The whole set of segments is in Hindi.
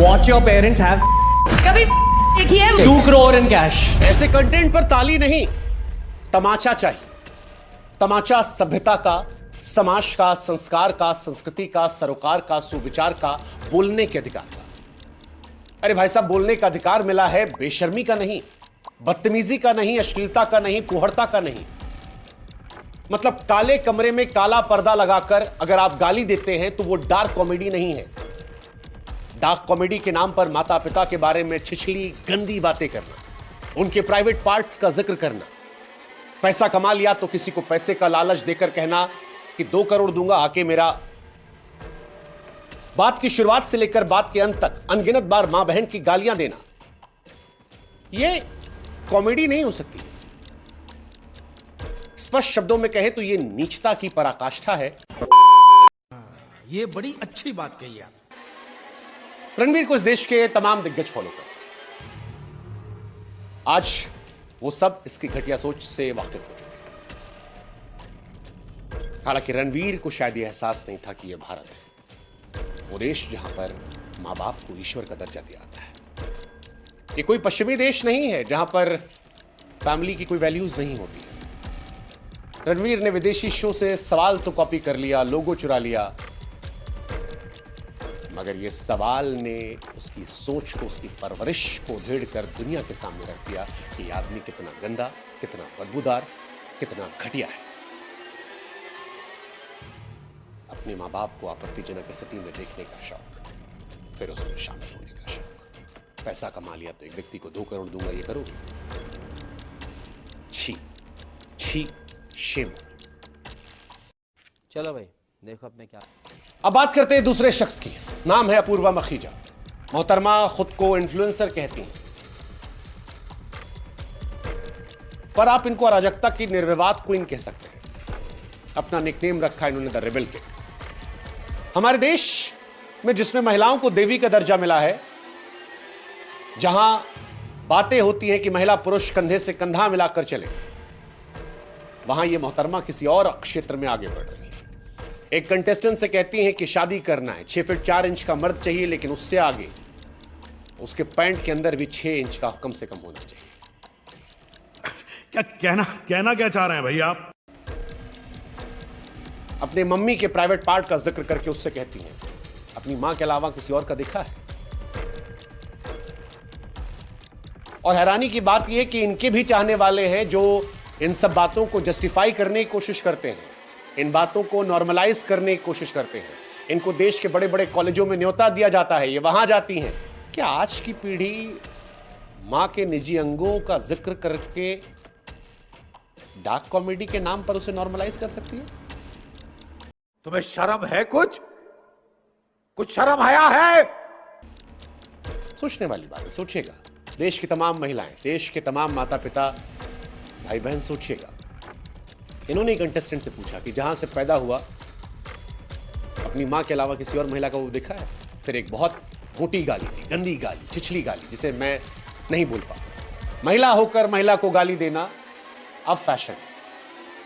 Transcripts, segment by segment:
What your parents have कभी देखी है? 2 crore in cash. ऐसे कंटेंट पर ताली नहीं, तमाचा चाहिए। तमाचा सभ्यता का, समाज का, संस्कार का, संस्कृति का, सरोकार का, सुविचार का, बोलने के अधिकार का। अरे भाई साहब, बोलने का अधिकार मिला है बेशर्मी का नहीं, बदतमीजी का नहीं, अश्लीलता का नहीं, फुहड़ता का नहीं। मतलब काले कमरे में काला पर्दा लगाकर अगर आप गाली देते हैं तो वो डार्क कॉमेडी नहीं है। डार्क कॉमेडी के नाम पर माता पिता के बारे में छिछली गंदी बातें करना, उनके प्राइवेट पार्ट्स का जिक्र करना, पैसा कमा लिया तो किसी को पैसे का लालच देकर कहना कि 2 करोड़ दूंगा आके मेरा। बात की शुरुआत से लेकर बात के अंत तक अनगिनत बार मां बहन की गालियां देना, यह कॉमेडी नहीं हो सकती। स्पष्ट शब्दों में कहे तो यह नीचता की पराकाष्ठा है। ये बड़ी अच्छी बात कही आप। रणवीर को इस देश के तमाम दिग्गज फॉलो करते हैं। आज वो सब इसकी घटिया सोच से वाकिफ हो चुके हैं। हालांकि रणवीर को शायद यह एहसास नहीं था कि यह भारत है, वो देश जहां पर मां बाप को ईश्वर का दर्जा दिया जाता है। ये कोई पश्चिमी देश नहीं है जहां पर फैमिली की कोई वैल्यूज नहीं होती है। रणवीर ने विदेशी शो से सवाल तो कॉपी कर लिया, लोगो चुरा लिया, मगर ये सवाल ने उसकी सोच को, उसकी परवरिश को उधेड़ कर दुनिया के सामने रख दिया कि ये आदमी कितना गंदा, कितना बदबूदार, कितना घटिया है। अपने मां बाप को आपत्तिजनक स्थिति में देखने का शौक, फिर उसमें शामिल होने का शौक। पैसा कमा लिया तो एक व्यक्ति को 2 करोड़ दूंगा, ये करोगे? छी छी, शेम। चलो भाई, देखो अब मैं क्या। अब बात करते हैं दूसरे शख्स की। नाम है अपूर्वा मखीजा। मोहतरमा खुद को इन्फ्लुएंसर कहती हैं, पर आप इनको अराजकता की निर्विवाद क्वीन कह सकते हैं। अपना निकनेम रखा इन्होंने द रेबल के। हमारे देश में जिसमें महिलाओं को देवी का दर्जा मिला है, जहां बातें होती हैं कि महिला पुरुष कंधे से कंधा मिलाकर चले, वहां यह मोहतरमा किसी और क्षेत्र में आगे बढ़ रही है। एक कंटेस्टेंट से कहती हैं कि शादी करना है, 6 फीट 4 इंच का मर्द चाहिए, लेकिन उससे आगे उसके पैंट के अंदर भी 6 इंच का कम से कम होना चाहिए। क्या कहना क्या चाह रहे हैं भाई आप? अपने मम्मी के प्राइवेट पार्ट का जिक्र करके उससे कहती हैं, अपनी मां के अलावा किसी और का देखा है? और हैरानी की बात यह कि इनके भी चाहने वाले हैं जो इन सब बातों को जस्टिफाई करने की कोशिश करते हैं, इन बातों को नॉर्मलाइज करने की कोशिश करते हैं। इनको देश के बड़े बड़े कॉलेजों में न्योता दिया जाता है, ये वहां जाती हैं। क्या आज की पीढ़ी मां के निजी अंगों का जिक्र करके डार्क कॉमेडी के नाम पर उसे नॉर्मलाइज कर सकती है? तुम्हें शर्म है? कुछ शर्म आया है? सोचने वाली बात है, सोचिएगा। देश की तमाम महिलाएं, देश के तमाम माता पिता, भाई बहन, सोचिएगा। इन्होंने कंटेस्टेंट से पूछा कि जहां से पैदा हुआ अपनी मां के अलावा किसी और महिला का वो देखा है? फिर एक बहुत मोटी गाली थी, गंदी गाली, छिछली गाली, जिसे मैं नहीं बोल पाऊं। महिला होकर महिला को गाली देना अब फैशन।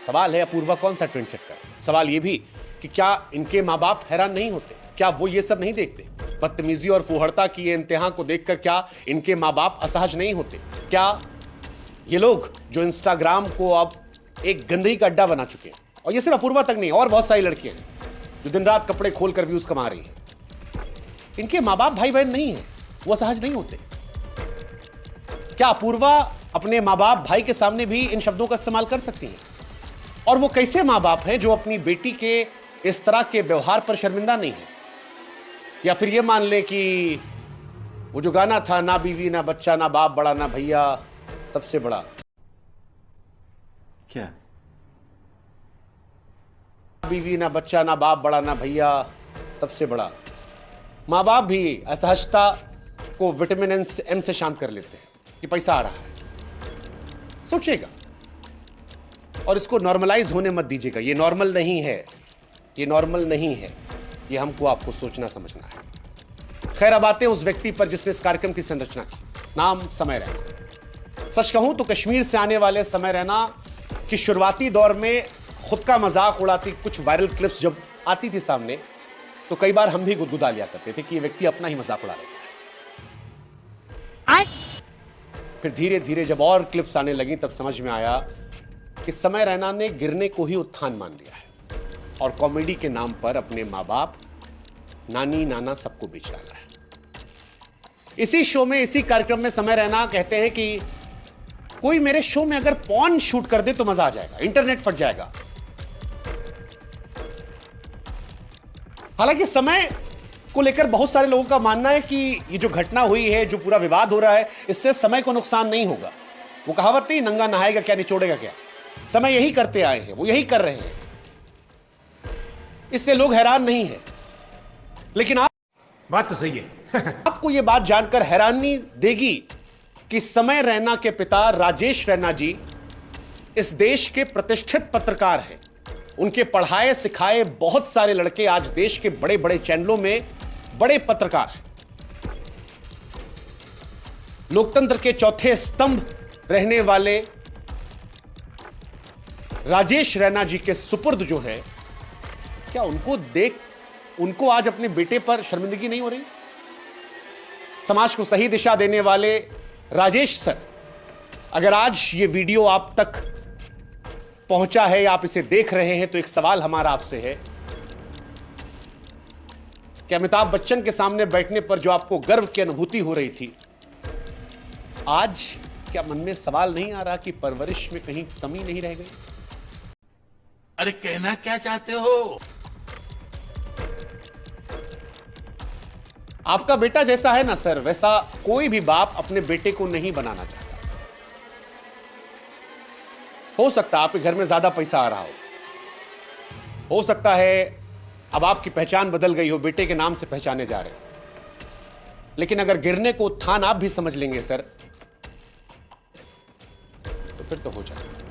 सवाल है अपूर्वा कौन सा ट्रेंड सेट कर? सवाल यह भी कि क्या इनके मां बाप हैरान नहीं होते? क्या वो ये सब नहीं देखते? बदतमीजी और फुहड़ता की ये इंतहा को देखकर क्या इनके मां बाप असहज नहीं होते? क्या ये लोग जो इंस्टाग्राम को अब एक गंदगी का अड्डा बना चुके हैं, और ये सिर्फ अपूर्वा तक नहीं, और बहुत सारी लड़कियां हैं जो दिन रात कपड़े खोलकर व्यूज कमा रही हैं, इनके मां बाप भाई बहन नहीं है, वो असहज नहीं होते? क्या अपूर्वा अपने मां बाप भाई के सामने भी इन शब्दों का इस्तेमाल कर सकती हैं? और वो कैसे मां बाप हैं जो अपनी बेटी के इस तरह के व्यवहार पर शर्मिंदा नहीं है? या फिर ये मान ले कि वो जो गाना था, ना बीवी ना बच्चा ना बाप बड़ा ना भैया सबसे बड़ा, क्या? बीवी ना बच्चा ना बाप बड़ा ना भैया सबसे बड़ा। मां बाप भी असहजता को विटामिन एम से शांत कर लेते हैं कि पैसा आ रहा है। सोचिएगा, और इसको नॉर्मलाइज होने मत दीजिएगा। ये नॉर्मल नहीं है, ये नॉर्मल नहीं है, ये हमको आपको सोचना समझना है। खैर, अब आते हैं उस व्यक्ति पर जिसने इस कार्यक्रम की संरचना की। नाम समय रैना। सच कहूं तो कश्मीर से आने वाले समय रैना की शुरुआती दौर में खुद का मजाक उड़ाती कुछ वायरल क्लिप्स जब आती थी सामने, तो कई बार हम भी गुदगुदा लिया करते थे कि ये व्यक्ति अपना ही मजाक उड़ा रहा है। फिर धीरे धीरे जब और क्लिप्स आने लगी तब समझ में आया कि समय रैना ने गिरने को ही उत्थान मान लिया है और कॉमेडी के नाम पर अपने माँ बाप, नानी, नाना सबको बेच डाला है। इसी शो में, इसी कार्यक्रम में समय रैना कहते हैं कि कोई मेरे शो में अगर पॉर्न शूट कर दे तो मजा आ जाएगा, इंटरनेट फट जाएगा। हालांकि समय को लेकर बहुत सारे लोगों का मानना है कि ये जो घटना हुई है, जो पूरा विवाद हो रहा है, इससे समय को नुकसान नहीं होगा। वो कहावत नहीं, नंगा नहाएगा क्या निचोड़ेगा क्या। समय यही करते आए हैं, वो यही कर रहे हैं, इसलिए लोग हैरान नहीं है। लेकिन आप बात तो सही है। आपको यह बात जानकर हैरानी देगी कि समय रैना के पिता राजेश रैना जी इस देश के प्रतिष्ठित पत्रकार हैं। उनके पढ़ाए सिखाए बहुत सारे लड़के आज देश के बड़े बड़े चैनलों में बड़े पत्रकार हैं। लोकतंत्र के चौथे स्तंभ रहने वाले राजेश रैना जी के सुपुर्द जो हैं, क्या उनको देख उनको आज अपने बेटे पर शर्मिंदगी नहीं हो रही? समाज को सही दिशा देने वाले राजेश सर, अगर आज ये वीडियो आप तक पहुंचा है या आप इसे देख रहे हैं तो एक सवाल हमारा आपसे है कि अमिताभ बच्चन के सामने बैठने पर जो आपको गर्व की अनुभूति हो रही थी, आज क्या मन में सवाल नहीं आ रहा कि परवरिश में कहीं कमी नहीं रह गई? अरे कहना क्या चाहते हो? आपका बेटा जैसा है ना सर, वैसा कोई भी बाप अपने बेटे को नहीं बनाना चाहता। हो सकता है आपके घर में ज्यादा पैसा आ रहा हो सकता है अब आपकी पहचान बदल गई हो, बेटे के नाम से पहचाने जा रहे हो। लेकिन अगर गिरने को उत्थान आप भी समझ लेंगे सर, तो फिर तो हो जाएगा।